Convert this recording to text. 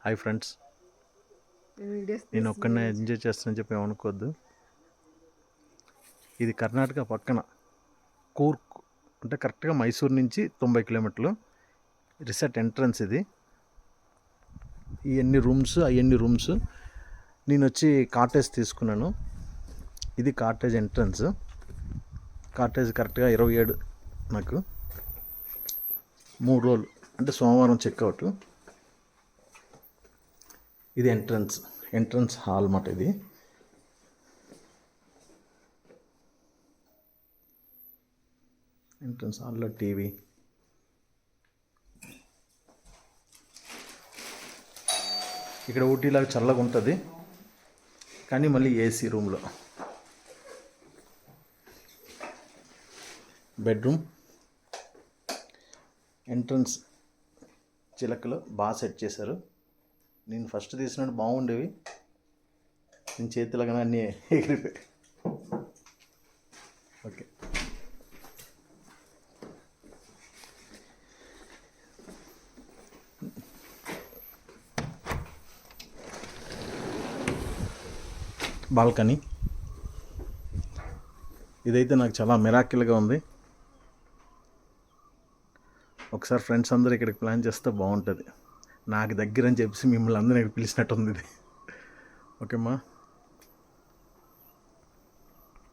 Hi friends, నేను ఒక్కడనే enjoy చేస్తానని చెప్పి ఏమనుకోవద్దు. ఇది కర్ణాటక పక్కన కూర్గ్, అంటే కరెక్ట్గా మైసూర్ నుంచి 90 కిలోమీటర్లు. రిసార్ట్ ఎంట్రన్స్ ఇది. ఇవన్నీ రూమ్స్. నేను వచ్చి కాటేజ్ తీసుకున్నాను. ఇది కాటేజ్ ఎంట్రన్స్. కాటేజ్ కరెక్ట్గా 27 నాకు 3 రోజులు, అంటే సోమవారం చెక్అవుట్. ఇది ఎంట్రన్స్ హాల్ అన్నమాట. ఇది ఎంట్రన్స్ హాల్లో టీవీ, ఇక్కడ ఊటీలాగా చల్లగా ఉంటుంది, కానీ మళ్ళీ ఏసీ రూమ్లో. బెడ్రూమ్, ఎంట్రన్స్ చిలకలు బాగా సెట్ చేశారు. నేను ఫస్ట్ తీసినట్టు బాగుండేవి, నేను చేతిలాగానే అన్నీ ఎగిరిపోయి. Okay, balcony. ఇదైతే నాకు చాలా మిరాకిల్గా ఉంది. ఒకసారి ఫ్రెండ్స్ అందరూ ఇక్కడికి ప్లాన్ చేస్తే బాగుంటుంది. నాకు దగ్గర అని చెప్పేసి మిమ్మల్ని అందరూ పిలిచినట్టు ఉంది ఇది. ఓకేమ్మా.